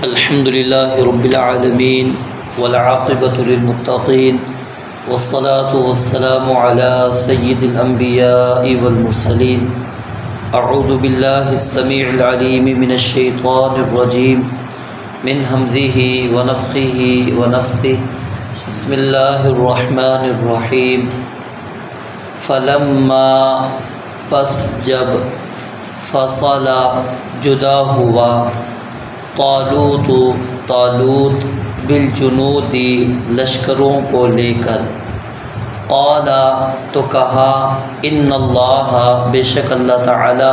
الحمد لله رب العالمين والعاقبة للمتقين والصلاة والسلام على سيد الأنبياء والمرسلين. أعوذ بالله السميع العليم من الشيطان الرجيم من همزه ونفخه ونفثه. بسم الله الرحمن الرحيم. فلما پس جب فصلا جدا ہوا طالوت بالجنود لشکروں کو لے کر، قال تو کہا، ان اللہ بے شک اللہ تعالی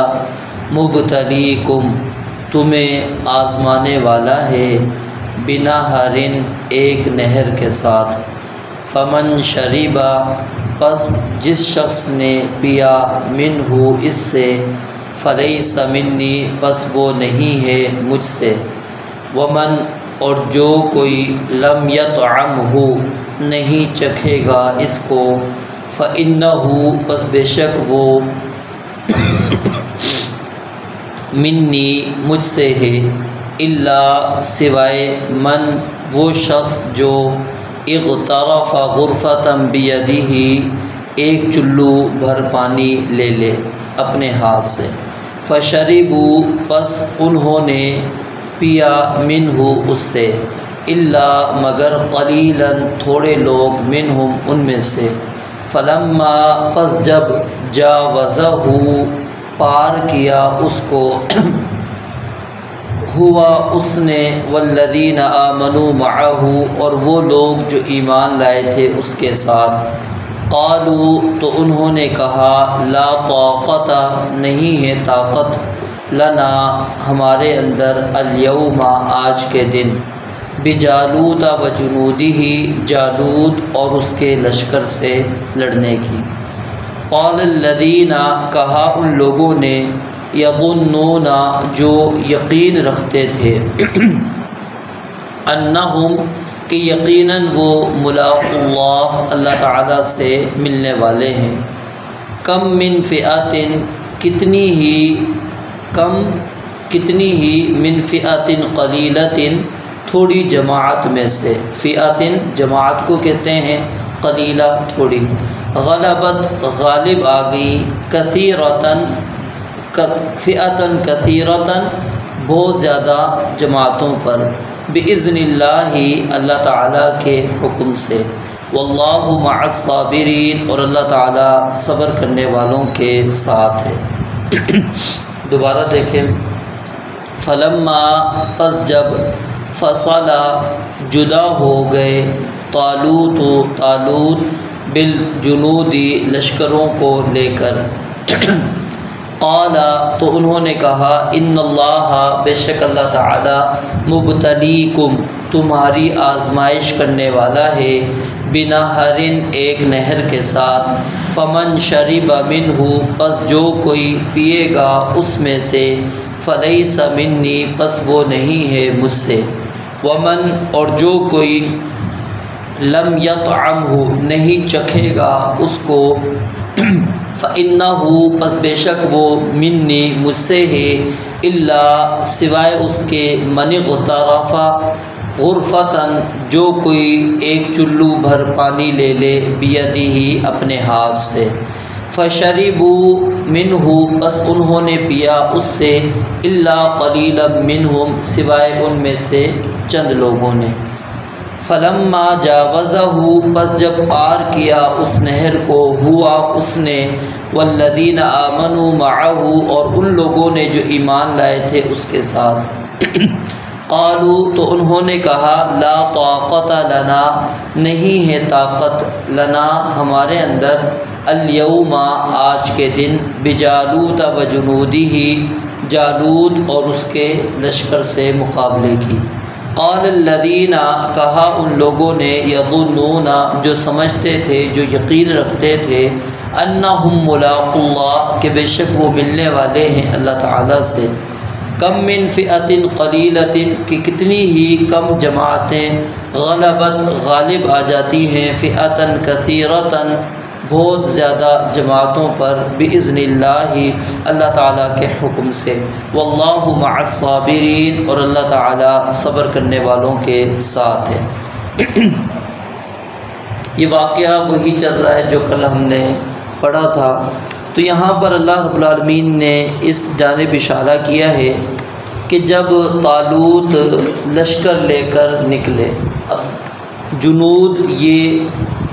مبتلیکم تمہیں آزمانے والا ہے، بنہر ایک نہر کے ساتھ، فمن شربا پس جس شخص نے پیا، منہ اس سے، فلیس منی پس وہ نہیں ہے مجھ سے، ومن اور جو کوئی لم یطعمہ نہیں چکھے گا اس کو، فإنہ پس بے شک وہ منی مجھ سے ہے، الا سوائے من وہ شخص جو اغترف غرفۃ بیدہ ایک چلو بھر پانی لے لے اپنے ہاتھ سے، فشربوا پس انہوں نے پیا، منہ اس سے، الا مگر قلیلا تھوڑے لوگ، منہم ان میں سے، فلما پس جب جاوزہ پار کیا اس کو، ہوا اس نے، والذین آمنوا معہ اور وہ لوگ جو ایمان لائے تھے اس کے ساتھ، قالوا تو انہوں نے کہا، لا طاقت نہیں ہے طاقت، لنا ہمارے اندر، الیوم آج کے دن، بجالوت و جنودہ جالوت اور اس کے لشکر سے لڑنے کی۔ قال الذین کہا ان لوگوں نے، یظنون جو یقین رکھتے تھے، انہم کہ یقیناً وہ ملاقو اللہ اللہ تعالیٰ سے ملنے والے ہیں، کم من فئات کتنی ہی من فئات قلیلۃ تھوڑی جماعت میں سے، فئات جماعت کو کہتے ہیں، قلیلہ تھوڑی، غلبت غالب آ گئی، کثیرتاً فئاتاً کثیرتاً بہت زیادہ جماعتوں پر، بإذن اللہ اللہ تعالیٰ کے حکم سے، واللہ مع الصابرین اور اللہ تعالیٰ صبر کرنے والوں کے ساتھ ہے۔ دوبارہ دیکھیں، فلما پس جب، فصلا جدا ہو گئے، طالوت بالجنود لشکروں کو لے کر، قال تو انہوں نے کہا، ان اللہ بے شک اللہ تعالی مبتلیکم تمہاری آزمائش کرنے والا ہے، بنہر ایک نہر کے ساتھ، فمن شرب منہ پس جو کوئی پیے گا اس میں سے، فلیس منی پس وہ نہیں ہے مجھ سے، ومن اور جو کوئی لم یطعمہ نہیں چکھے گا اس کو، فإنہ پس بے شک وہ منی مجھ سے ہے، الا سوائے اس کے، من اغترف غرفتاً جو کوئی ایک چلو بھر پانی لے لے، بیدہ اپنے ہاتھ سے، فشربوا منہ پس انہوں نے پیا اس سے، الا قلیلا منہم سوائے ان میں سے چند لوگوں نے، فلما جاوزہ پس جب پار کیا اس نہر کو، ہوا اس نے، والذین آمنوا معہ اور ان لوگوں نے جو ایمان لائے تھے اس کے ساتھ، قالوا تو انہوں نے کہا، لا طاقت لنا نہیں ہے طاقت، لنا ہمارے اندر، الیوم آج کے دن، بجالوت و جنودہ جالوت اور اس کے لشکر سے مقابلے کی۔ قال الذین کہا ان لوگوں نے، یظنون جو سمجھتے تھے، جو یقین رکھتے تھے، انہم ملاقو اللہ کہ بے شک وہ ملنے والے ہیں اللہ تعالیٰ سے، کم من فئات قلیلۃ کہ کتنی ہی کم جماعتیں، غلبت غالب آ جاتی ہیں، فئاتاً کثیرتاً بہت زیادہ جماعتوں پر بِإِذْنِ اللہ اللہ تعالیٰ کے حکم سے۔ وَاللَّهُ مَعَ الصَّابِرِينَ، اور اللہ تعالیٰ صبر کرنے والوں کے ساتھ ہے۔ یہ واقعہ وہی چل رہا ہے جو کل ہم نے پڑھا تھا۔ تو یہاں پر اللہ رب العالمین نے اس جانب اشارہ کیا ہے کہ جب طالوت لشکر لے کر نکلے، اب جنود یہ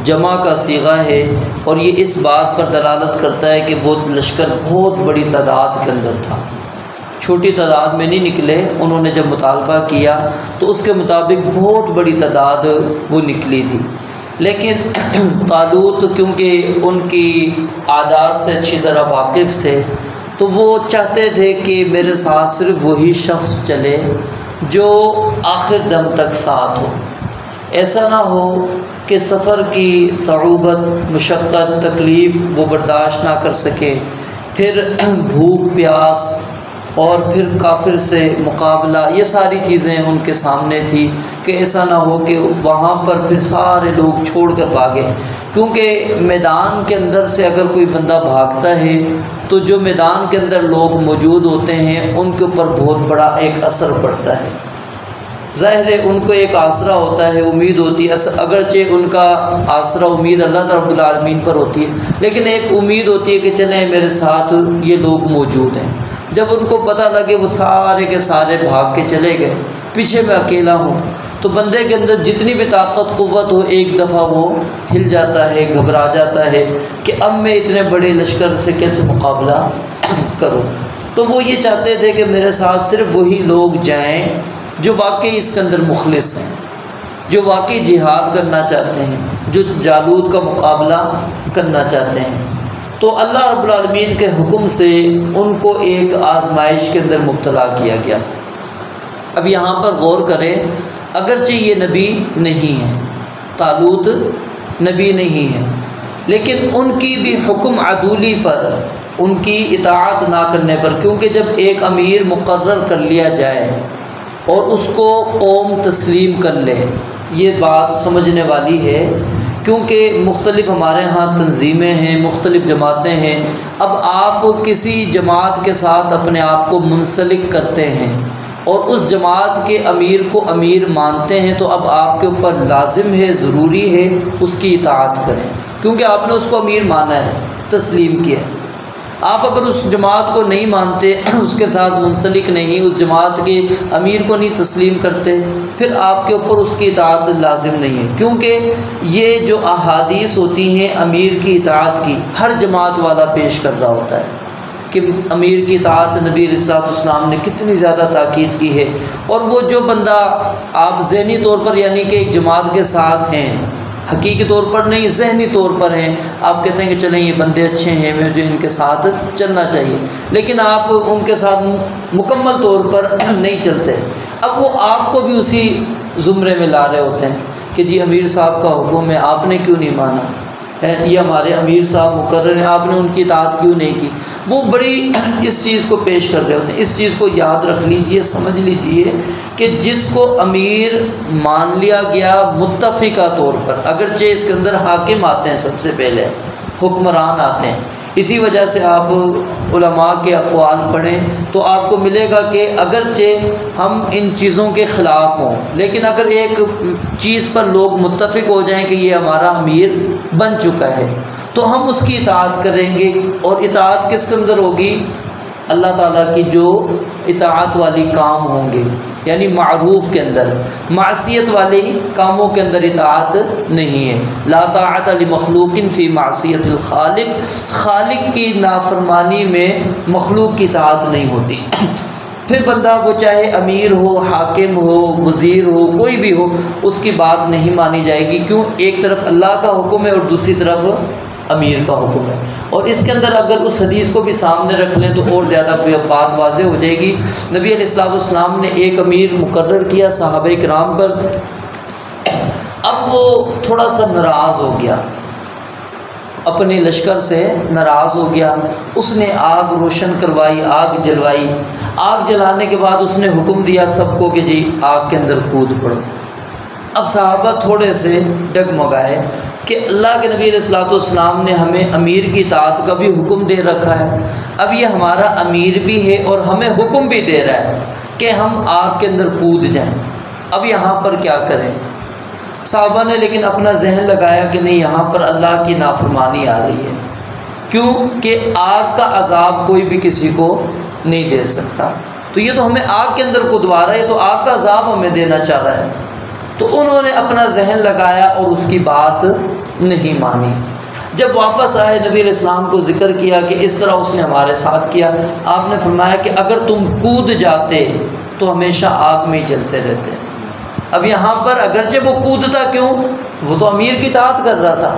جمع کا صیغہ ہے اور یہ اس بات پر دلالت کرتا ہے کہ وہ لشکر بہت بڑی تعداد کے اندر تھا، چھوٹی تعداد میں نہیں نکلے۔ انہوں نے جب مطالبہ کیا تو اس کے مطابق بہت بڑی تعداد وہ نکلی تھی، لیکن طالوت کیونکہ ان کی عادات سے اچھی طرح واقف تھے تو وہ چاہتے تھے کہ میرے ساتھ صرف وہی شخص چلے جو آخر دم تک ساتھ ہو، ایسا نہ ہو کہ سفر کی صعوبت، مشقت، تکلیف وہ برداشت نہ کر سکے، پھر بھوک پیاس اور پھر کافر سے مقابلہ، یہ ساری چیزیں ان کے سامنے تھی کہ ایسا نہ ہو کہ وہاں پر پھر سارے لوگ چھوڑ کر بھاگیں، کیونکہ میدان کے اندر سے اگر کوئی بندہ بھاگتا ہے تو جو میدان کے اندر لوگ موجود ہوتے ہیں ان کے اوپر بہت بڑا ایک اثر پڑتا ہے۔ ظاہر ہے ان کو ایک آسرا ہوتا ہے، امید ہوتی ہے، اگرچہ ان کا آسرا امید اللہ رب العالمین پر ہوتی ہے، لیکن ایک امید ہوتی ہے کہ چلیں میرے ساتھ یہ لوگ موجود ہیں۔ جب ان کو پتہ لگے وہ سارے کے سارے بھاگ کے چلے گئے، پیچھے میں اکیلا ہوں، تو بندے کے اندر جتنی بھی طاقت قوت ہو ایک دفعہ وہ ہل جاتا ہے، گھبرا جاتا ہے کہ اب میں اتنے بڑے لشکر سے کیسے مقابلہ کروں۔ تو وہ یہ چاہتے تھے کہ میرے ساتھ صرف وہی لوگ جائیں جو واقعی اس کے اندر مخلص ہیں، جو واقعی جہاد کرنا چاہتے ہیں، جو جالوت کا مقابلہ کرنا چاہتے ہیں۔ تو اللہ رب العالمین کے حکم سے ان کو ایک آزمائش کے اندر مبتلا کیا گیا۔ اب یہاں پر غور کریں، اگرچہ یہ نبی نہیں ہے، طالوت نبی نہیں ہے، لیکن ان کی بھی حکم عدولی پر، ان کی اطاعت نہ کرنے پر، کیونکہ جب ایک امیر مقرر کر لیا جائے اور اس کو قوم تسلیم کر لے، یہ بات سمجھنے والی ہے، کیونکہ مختلف ہمارے ہاں تنظیمیں ہیں، مختلف جماعتیں ہیں۔ اب آپ کسی جماعت کے ساتھ اپنے آپ کو منسلک کرتے ہیں اور اس جماعت کے امیر کو امیر مانتے ہیں، تو اب آپ کے اوپر لازم ہے، ضروری ہے اس کی اطاعت کریں، کیونکہ آپ نے اس کو امیر مانا ہے، تسلیم کیا ہے۔ آپ اگر اس جماعت کو نہیں مانتے، اس کے ساتھ منسلک نہیں، اس جماعت کے امیر کو نہیں تسلیم کرتے، پھر آپ کے اوپر اس کی اطاعت لازم نہیں ہے، کیونکہ یہ جو احادیث ہوتی ہیں امیر کی اطاعت کی، ہر جماعت والا پیش کر رہا ہوتا ہے کہ امیر کی اطاعت نبی علیہ الصلوۃ والسلام نے کتنی زیادہ تاکید کی ہے۔ اور وہ جو بندہ آپ ذہنی طور پر یعنی کہ ایک جماعت کے ساتھ ہیں، حقیقی طور پر نہیں، ذہنی طور پر ہیں، آپ کہتے ہیں کہ چلیں یہ بندے اچھے ہیں، مجھے ان کے ساتھ چلنا چاہیے، لیکن آپ ان کے ساتھ مکمل طور پر نہیں چلتے۔ اب وہ آپ کو بھی اسی زمرے میں لا رہے ہوتے ہیں کہ جی امیر صاحب کا حکم ہے، آپ نے کیوں نہیں مانا ہے، یہ ہمارے امیر صاحب مقرر ہیں، آپ نے ان کی اطاعت کیوں نہیں کی۔ وہ بڑی اس چیز کو پیش کر رہے ہوتے ہیں۔ اس چیز کو یاد رکھ لیجئے، سمجھ لیجئے کہ جس کو امیر مان لیا گیا متفقہ طور پر، اگرچہ اس کے اندر حاکم آتے ہیں، سب سے پہلے حکمران آتے ہیں، اسی وجہ سے آپ علماء کے اقوال پڑھیں تو آپ کو ملے گا کہ اگرچہ ہم ان چیزوں کے خلاف ہوں، لیکن اگر ایک چیز پر لوگ متفق ہو جائیں کہ یہ ہمارا امیر بن چکا ہے تو ہم اس کی اطاعت کریں گے۔ اور اطاعت کس کے اندر ہوگی؟ اللہ تعالیٰ کی جو اطاعت والی کام ہوں گے، یعنی معروف کے اندر، معصیت والے کاموں کے اندر اطاعت نہیں ہے۔ لا طاعت لمخلوق فی معصیت الخالق، خالق کی نافرمانی میں مخلوق کی اطاعت نہیں ہوتی۔ پھر بندہ وہ چاہے امیر ہو، حاکم ہو، وزیر ہو، کوئی بھی ہو، اس کی بات نہیں مانی جائے گی۔ کیوں؟ ایک طرف اللہ کا حکم ہے اور دوسری طرف امیر کا حکم ہے۔ اور اس کے اندر اگر اس حدیث کو بھی سامنے رکھ لیں تو اور زیادہ بات واضح ہو جائے گی۔ نبی علیہ الصلوۃ والسلام نے ایک امیر مقرر کیا صحابہ کرام پر، اب وہ تھوڑا سا ناراض ہو گیا، اپنے لشکر سے ناراض ہو گیا، اس نے آگ روشن کروائی، آگ جلوائی، آگ جلانے کے بعد اس نے حکم دیا سب کو کہ جی آگ کے اندر کود پڑو۔ اب صحابہ تھوڑے سے ڈگمگائے کہ اللہ کے نبی علیہ الصلوۃ والسلام نے ہمیں امیر کی اطاعت کا بھی حکم دے رکھا ہے، اب یہ ہمارا امیر بھی ہے اور ہمیں حکم بھی دے رہا ہے کہ ہم آگ کے اندر کود جائیں، اب یہاں پر کیا کریں؟ صحابہ نے لیکن اپنا ذہن لگایا کہ نہیں، یہاں پر اللہ کی نافرمانی آ رہی ہے، کیوں کہ آگ کا عذاب کوئی بھی کسی کو نہیں دے سکتا، تو یہ تو ہمیں آگ کے اندر کودوا رہا ہے، تو آگ کا عذاب ہمیں دینا چاہ رہا ہے۔ تو انہوں نے اپنا ذہن لگایا اور اس کی بات نہیں مانی۔ جب واپس آئے نبی علیہ السلام کو ذکر کیا کہ اس طرح اس نے ہمارے ساتھ کیا، آپ نے فرمایا کہ اگر تم کود جاتے تو ہمیشہ آگ میں ہی جلتے رہتے۔ اب یہاں پر اگرچہ وہ کودتا کیوں، وہ تو امیر کی اطاعت کر رہا تھا،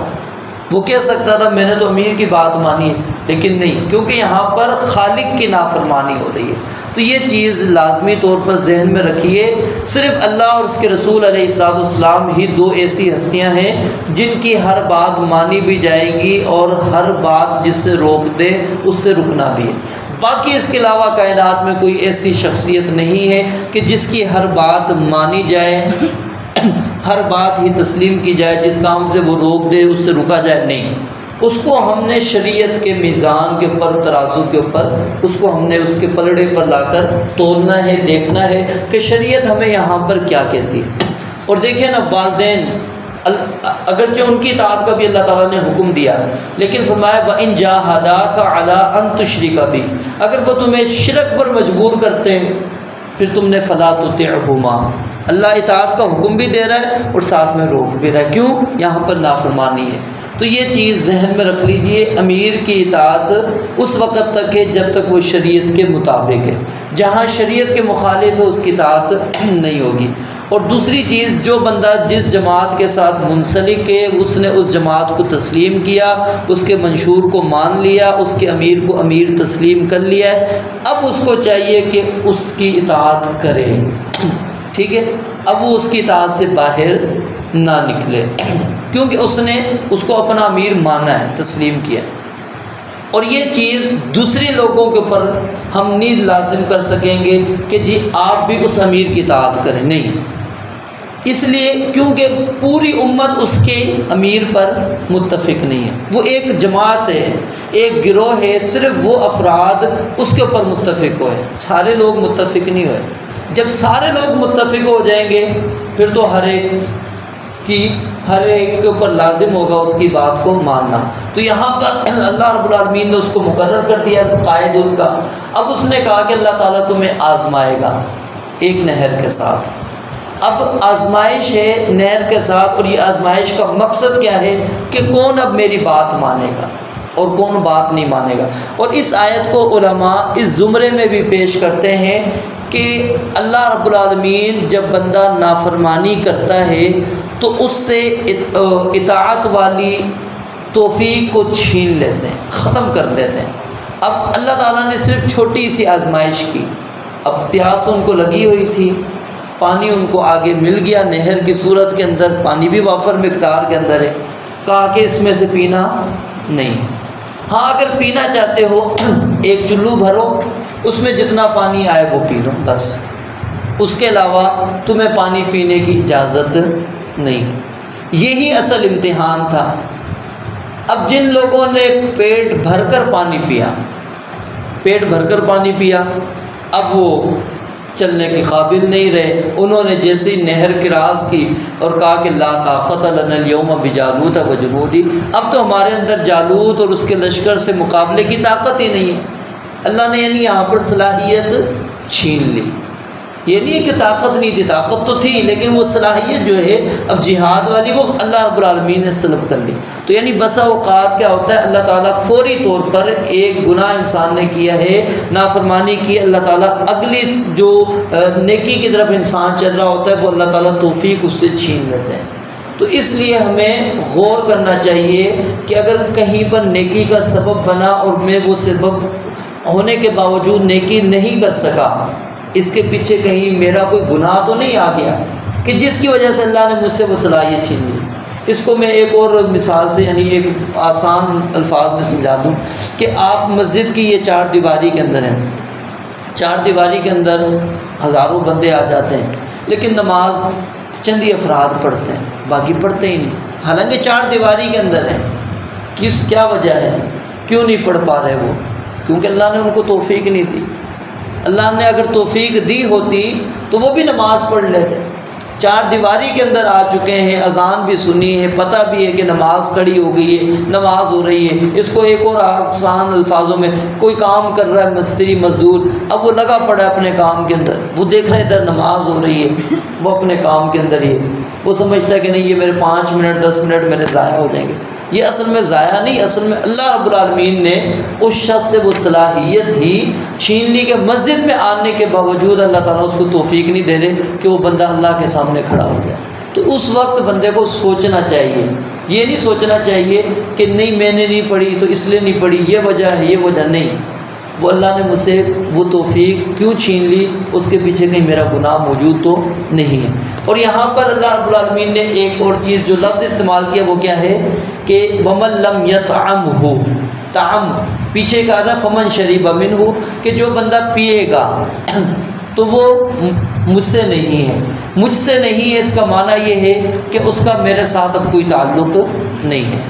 وہ کہہ سکتا تھا میں نے تو امیر کی بات مانی ہے، لیکن نہیں، کیونکہ یہاں پر خالق کی نافرمانی ہو رہی ہے۔ تو یہ چیز لازمی طور پر ذہن میں رکھیے، صرف اللہ اور اس کے رسول علیہ الصلوۃ والسلام ہی دو ایسی ہستیاں ہیں جن کی ہر بات مانی بھی جائے گی اور ہر بات جس سے روک دے اس سے رکنا بھی ہے۔ باقی اس کے علاوہ کائنات میں کوئی ایسی شخصیت نہیں ہے کہ جس کی ہر بات مانی جائے، ہر بات ہی تسلیم کی جائے، جس کام سے وہ روک دے اس سے رکا جائے، نہیں، اس کو ہم نے شریعت کے میزان کے اوپر، ترازو کے اوپر، اس کو ہم نے اس کے پلڑے پر لا کر تولنا ہے، دیکھنا ہے کہ شریعت ہمیں یہاں پر کیا کہتی ہے۔ اور دیکھیں نا، والدین اگرچہ ان کی اطاعت کا بھی اللہ تعالیٰ نے حکم دیا، لیکن فرمایا وَإِن جَاهَدَاكَ عَلَىٰ أَن تُشْرِكَ بِي، اگر وہ تمہیں شرک پر مجبور کرتے ہیں پھر تم نے فَلَا تُطِعْهُمَا، اللہ اطاعت کا حکم بھی دے رہا ہے اور ساتھ میں روک بھی رہا ہے، کیوں؟ یہاں پر نافرمانی ہے۔ تو یہ چیز ذہن میں رکھ لیجئے، امیر کی اطاعت اس وقت تک ہے جب تک وہ شریعت کے مطابق ہے، جہاں شریعت کے مخالف ہے اس کی اطاعت نہیں ہوگی۔ اور دوسری چیز، جو بندہ جس جماعت کے ساتھ منسلک ہے اس نے اس جماعت کو تسلیم کیا، اس کے منشور کو مان لیا، اس کے امیر کو امیر تسلیم کر لیا ہے، اب اس کو چاہیے کہ اس کی اطاعت کرے، ٹھیک ہے؟ اب وہ اس کی اطاعت سے باہر نہ نکلے، کیونکہ اس نے اس کو اپنا امیر مانا ہے، تسلیم کیا۔ اور یہ چیز دوسرے لوگوں کے اوپر ہم نہیں لازم کر سکیں گے کہ جی آپ بھی اس امیر کی اطاعت کریں، نہیں، اس لیے کیونکہ پوری امت اس کے امیر پر متفق نہیں ہے، وہ ایک جماعت ہے، ایک گروہ ہے، صرف وہ افراد اس کے اوپر متفق ہوئے، سارے لوگ متفق نہیں ہوئے۔ جب سارے لوگ متفق ہو جائیں گے پھر تو ہر ایک کے اوپر لازم ہوگا اس کی بات کو ماننا۔ تو یہاں پر اللہ رب العالمین نے اس کو مقرر کر دیا قائد ان کا۔ اب اس نے کہا کہ اللہ تعالیٰ تمہیں آزمائے گا ایک نہر کے ساتھ۔ اب آزمائش ہے نہر کے ساتھ، اور یہ آزمائش کا مقصد کیا ہے کہ کون اب میری بات مانے گا اور کون بات نہیں مانے گا۔ اور اس آیت کو علماء اس زمرے میں بھی پیش کرتے ہیں کہ اللہ رب العالمین جب بندہ نافرمانی کرتا ہے تو اس سے اطاعت والی توفیق کو چھین لیتے ہیں، ختم کر دیتے ہیں۔ اب اللہ تعالیٰ نے صرف چھوٹی سی آزمائش کی، اب پیاس ان کو لگی ہوئی تھی، پانی ان کو آگے مل گیا نہر کی صورت کے اندر، پانی بھی وافر مقدار کے اندر ہے، کہا کہ اس میں سے پینا نہیں ہے، ہاں اگر پینا چاہتے ہو ایک چلو بھرو، اس میں جتنا پانی آئے وہ پی لو، بس اس کے علاوہ تمہیں پانی پینے کی اجازت نہیں۔ یہی اصل امتحان تھا۔ اب جن لوگوں نے پیٹ بھر کر پانی پیا، اب وہ چلنے کے قابل نہیں رہے، انہوں نے جیسے نہر کراس کی اور کہا کہ لا طاقت لنا اليوم بجالوت وجنودی، اب تو ہمارے اندر جالوت اور اس کے لشکر سے مقابلے کی طاقت ہی نہیں ہے۔ اللہ نے یعنی یہاں پر صلاحیت چھین لی، یہ نہیں ہے کہ طاقت نہیں تھی، طاقت تو تھی، لیکن وہ صلاحیت جو ہے اب جہاد والی وہ اللہ رب العالمین نے سلب کر لی۔ تو یعنی بسا اوقات کیا ہوتا ہے، اللہ تعالیٰ فوری طور پر ایک گناہ انسان نے کیا ہے، نافرمانی کی، اللہ تعالیٰ اگلی جو نیکی کی طرف انسان چل رہا ہوتا ہے وہ اللہ تعالیٰ توفیق اس سے چھین لیتے ہیں۔ تو اس لیے ہمیں غور کرنا چاہیے کہ اگر کہیں پر نیکی کا سبب بنا اور میں وہ سبب ہونے کے باوجود نیکی نہیں کر سکا، اس کے پیچھے کہیں میرا کوئی گناہ تو نہیں آ گیا کہ جس کی وجہ سے اللہ نے مجھ سے وہ صلاحیت چھین لی۔ اس کو میں ایک اور مثال سے یعنی ایک آسان الفاظ میں سمجھا دوں کہ آپ مسجد کی یہ چار دیواری کے اندر ہیں، چار دیواری کے اندر ہزاروں بندے آ جاتے ہیں، لیکن نماز چند ہی افراد پڑھتے ہیں، باقی پڑھتے ہی نہیں، حالانکہ چار دیواری کے اندر ہیں۔ کیا وجہ ہے، کیوں نہیں پڑھ پا رہے وہ؟ کیونکہ اللہ نے ان کو توفیق نہیں دی۔ اللہ نے اگر توفیق دی ہوتی تو وہ بھی نماز پڑھ لیتے۔ چار دیواری کے اندر آ چکے ہیں، اذان بھی سنی ہے، پتہ بھی ہے کہ نماز کھڑی ہو گئی ہے، نماز ہو رہی ہے۔ اس کو ایک اور آسان الفاظوں میں، کوئی کام کر رہا ہے مستری مزدور، اب وہ لگا پڑا ہے اپنے کام کے اندر، وہ دیکھ رہا ہے ادھر نماز ہو رہی ہے، وہ اپنے کام کے اندر ہی ہے، وہ سمجھتا ہے کہ نہیں یہ میرے 5 منٹ 10 منٹ میرے ضائع ہو جائیں گے۔ یہ اصل میں ضائع نہیں، اصل میں اللہ رب العالمین نے اس شخص سے وہ صلاحیت ہی چھین لی کہ مسجد میں آنے کے باوجود اللہ تعالیٰ اس کو توفیق نہیں دے رہے کہ وہ بندہ اللہ کے سامنے کھڑا ہو گیا۔ تو اس وقت بندے کو سوچنا چاہیے، یہ نہیں سوچنا چاہیے کہ نہیں میں نے نہیں پڑھی تو اس لیے نہیں پڑھی، یہ وجہ ہے یہ وجہ نہیں، وہ اللہ نے مجھ سے وہ توفیق کیوں چھین لی، اس کے پیچھے کہیں میرا گناہ موجود تو نہیں ہے۔ اور یہاں پر اللہ رب العالمین نے ایک اور چیز جو لفظ استعمال کیا وہ کیا ہے کہ وَمَن لَّمْ يَطْعَمْهُ، طعم پیچھے کہا تھا فمن شریب منہ، کہ جو بندہ پیے گا تو وہ مجھ سے نہیں ہے، مجھ سے نہیں ہے، اس کا معنی یہ ہے کہ اس کا میرے ساتھ اب کوئی تعلق نہیں ہے۔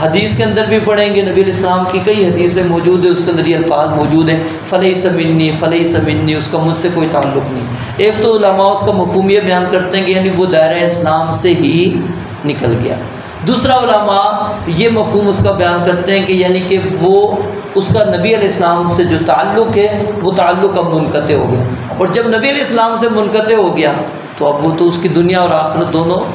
حدیث کے اندر بھی پڑھیں گے، نبی علیہ السلام کی کئی حدیثیں موجود ہیں، اس کے اندر یہ الفاظ موجود ہیں فلیس منی فلیس منی، اس کا مجھ سے کوئی تعلق نہیں۔ ایک تو علماء اس کا مفہوم یہ بیان کرتے ہیں کہ یعنی وہ دائرہ اسلام سے ہی نکل گیا، دوسرا علماء یہ مفہوم اس کا بیان کرتے ہیں کہ یعنی کہ وہ اس کا نبی علیہ السلام سے جو تعلق ہے وہ تعلق اب منقطع ہو گیا، اور جب نبی علیہ السلام سے منقطع ہو گیا تو اب وہ تو اس کی دنیا اور آخرت دونوں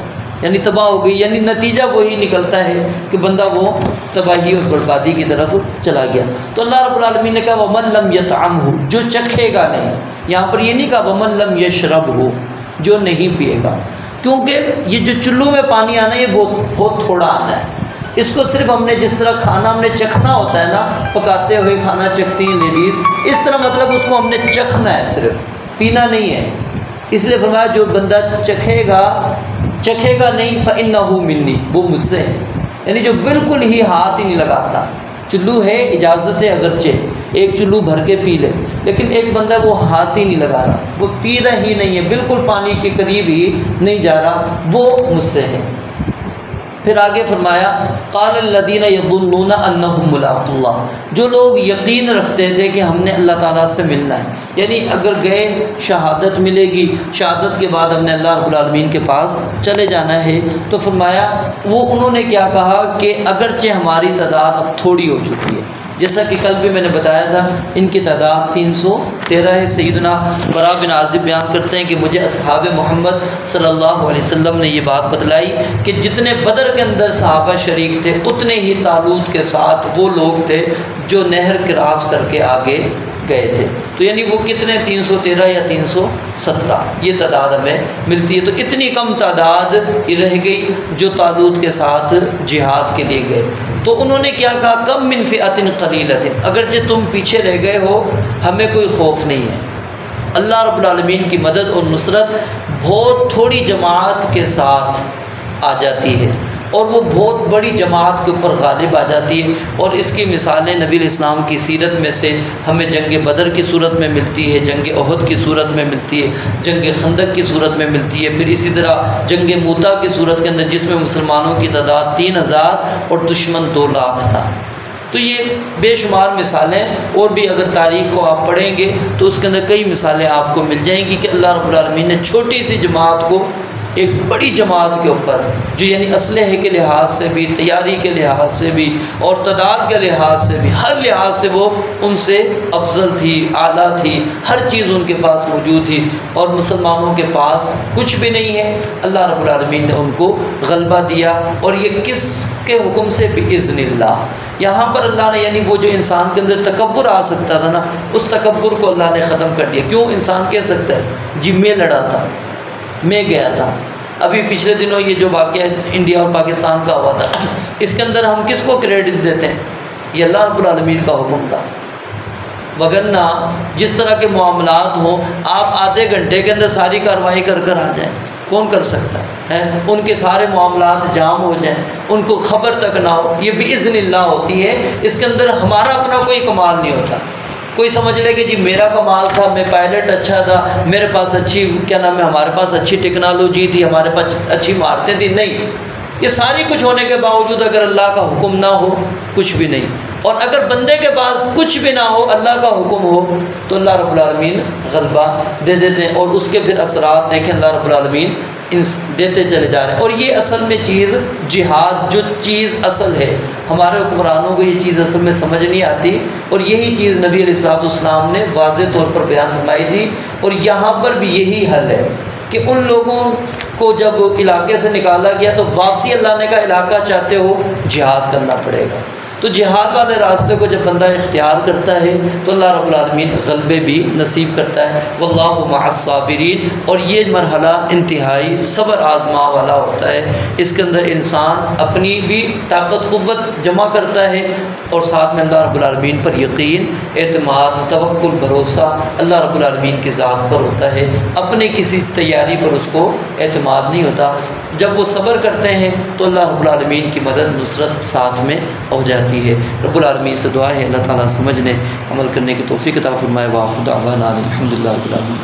یعنی تباہ ہو گئی، یعنی نتیجہ وہی نکلتا ہے کہ بندہ وہ تباہی اور بربادی کی طرف چلا گیا۔ تو اللہ رب العالمین نے کہا وَمَن لَّمْ يَطْعَمْهُ، جو چکھے گا نہیں، یہاں پر یہ نہیں کہا وَمَن لَّمْ يَشْرَبْهُ، جو نہیں پیے گا، کیونکہ یہ جو چلو میں پانی آنا یہ بہت تھوڑا آنا ہے۔ اس کو صرف ہم نے جس طرح کھانا ہم نے چکھنا ہوتا ہے نا، پکاتے ہوئے کھانا چکھتی ہیں لیڈیز، اس طرح مطلب اس کو ہم نے چکھنا ہے، صرف پینا نہیں ہے۔ اس لیے فرمایا جو بندہ چکھے گا نہیں فَإِنَّهُ مِنِّي، وہ مجھ سے ہے، یعنی جو بالکل ہی ہاتھ ہی نہیں لگاتا۔ چلو ہے، اجازت ہے اگرچہ ایک چلو بھر کے پی لے، لیکن ایک بندہ وہ ہاتھ ہی نہیں لگا رہا، وہ پی رہا ہی نہیں ہے، بالکل پانی کے قریب ہی نہیں جا رہا، وہ مجھ سے ہے۔ پھر آگے فرمایا قال الذین یظنون انہم ملاقو اللہ، جو لوگ یقین رکھتے تھے کہ ہم نے اللہ تعالیٰ سے ملنا ہے، یعنی اگر گئے شہادت ملے گی، شہادت کے بعد ہم نے اللہ رب العالمین کے پاس چلے جانا ہے، تو فرمایا وہ انہوں نے کیا کہا کہ اگرچہ ہماری تعداد اب تھوڑی ہو چکی ہے، جیسا کہ کل بھی میں نے بتایا تھا ان کی تعداد 313 ہے۔ سیدنا برا بن عازب بیان کرتے ہیں کہ مجھے اصحاب محمد صلی اللہ علیہ وسلم نے یہ بات بتلائی کہ جتنے بدر کے اندر صحابہ شریک تھے اتنے ہی طالوت کے ساتھ وہ لوگ تھے جو نہر کراس کر کے آگے گئے تھے، تو یعنی وہ کتنے 313 یا 317 یہ تعداد ہمیں ملتی ہے۔ تو اتنی کم تعداد رہ گئی جو طالوت کے ساتھ جہاد کے لیے گئے، تو انہوں نے کیا کہا کم من فئۃ قلیلۃ، اگرچہ تم پیچھے رہ گئے ہو ہمیں کوئی خوف نہیں ہے، اللہ رب العالمین کی مدد اور نصرت بہت تھوڑی جماعت کے ساتھ آ جاتی ہے اور وہ بہت بڑی جماعت کے اوپر غالب آ جاتی ہے، اور اس کی مثالیں نبی علیہ السلام کی سیرت میں سے ہمیں جنگ بدر کی صورت میں ملتی ہے، جنگ احد کی صورت میں ملتی ہے، جنگ خندق کی صورت میں ملتی ہے، پھر اسی طرح جنگ موتا کی صورت کے اندر جس میں مسلمانوں کی تعداد 3000 اور دشمن 2 لاکھ تھا۔ تو یہ بے شمار مثالیں، اور بھی اگر تاریخ کو آپ پڑھیں گے تو اس کے اندر کئی مثالیں آپ کو مل جائیں گی کہ اللہ رب العالمین نے چھوٹی سی جماعت کو ایک بڑی جماعت کے اوپر، جو یعنی اسلحے کے لحاظ سے بھی، تیاری کے لحاظ سے بھی، اور تعداد کے لحاظ سے بھی، ہر لحاظ سے وہ ان سے افضل تھی، اعلیٰ تھی، ہر چیز ان کے پاس موجود تھی، اور مسلمانوں کے پاس کچھ بھی نہیں ہے۔ اللہ رب العالمین نے ان کو غلبہ دیا، اور یہ کس کے حکم سے؟ بِإِذْنِ اللہ۔ یہاں پر اللہ نے یعنی وہ جو انسان کے اندر تکبر آ سکتا تھا نا، اس تکبر کو اللہ نے ختم کر دیا۔ کیوں؟ انسان کہہ سکتا ہے جی میں لڑا تھا، میں گیا تھا۔ ابھی پچھلے دنوں یہ جو واقعہ انڈیا اور پاکستان کا ہوا تھا، اس کے اندر ہم کس کو کریڈٹ دیتے ہیں؟ یہ اللہ رب العالمین کا حکم تھا، وگرنہ جس طرح کے معاملات ہوں آپ آدھے گھنٹے کے اندر ساری کارروائی کر آ جائیں، کون کر سکتا ہے؟ ان کے سارے معاملات جام ہو جائیں، ان کو خبر تک نہ ہو، یہ بِإِذْنِ اللہ ہوتی ہے، اس کے اندر ہمارا اپنا کوئی کمال نہیں ہوتا۔ کوئی سمجھ لے کہ جی میرا کمال تھا، میں پائلٹ اچھا تھا، میرے پاس اچھی ہمارے پاس اچھی ٹیکنالوجی تھی، ہمارے پاس اچھی مہارتیں تھیں. نہیں، یہ ساری کچھ ہونے کے باوجود اگر اللہ کا حکم نہ ہو کچھ بھی نہیں. اور اگر بندے کے پاس کچھ بھی نہ ہو، اللہ کا حکم ہو، تو اللہ رب العالمین غلبہ دے دیتے ہیں. اور اس کے پھر اثرات دیکھیں اللہ رب العالمین دیتے چلے جا رہے ہیں. اور یہ اصل میں چیز جہاد جو چیز اصل ہے، ہمارے حکمرانوں کو یہ چیز اصل میں سمجھ نہیں آتی. اور یہی چیز نبی علیہ الصلوۃ والسلام نے واضح طور پر بیان فرمائی تھی. اور یہاں پر بھی یہی حل ہے کہ ان لوگوں کو جب علاقے سے نکالا گیا تو واپسی اللہ نے کہا علاقہ چاہتے ہو جہاد کرنا پڑے گا. تو جہاد والے راستے کو جب بندہ اختیار کرتا ہے تو اللہ رب العالمین غلبے بھی نصیب کرتا ہے. واللہ مع الصابرین. اور یہ مرحلہ انتہائی صبر آزما والا ہوتا ہے. اس کے اندر انسان اپنی بھی طاقت قوت جمع کرتا ہے اور ساتھ میں اللہ رب العالمین پر یقین، اعتماد، توکل، بھروسہ اللہ رب العالمین کی ذات پر ہوتا ہے. اپنے کسی تیاری پر اس کو اعتماد نہیں ہوتا. جب وہ صبر کرتے ہیں تو اللہ رب العالمین کی مدد نصرت ساتھ میں ہو جاتی ہے. رب العالمین سے دعا ہے اللہ تعالیٰ سمجھنے عمل کرنے کی توفیق عطا فرمائے. وآخر دعوانا الحمدللہ رب العالمین.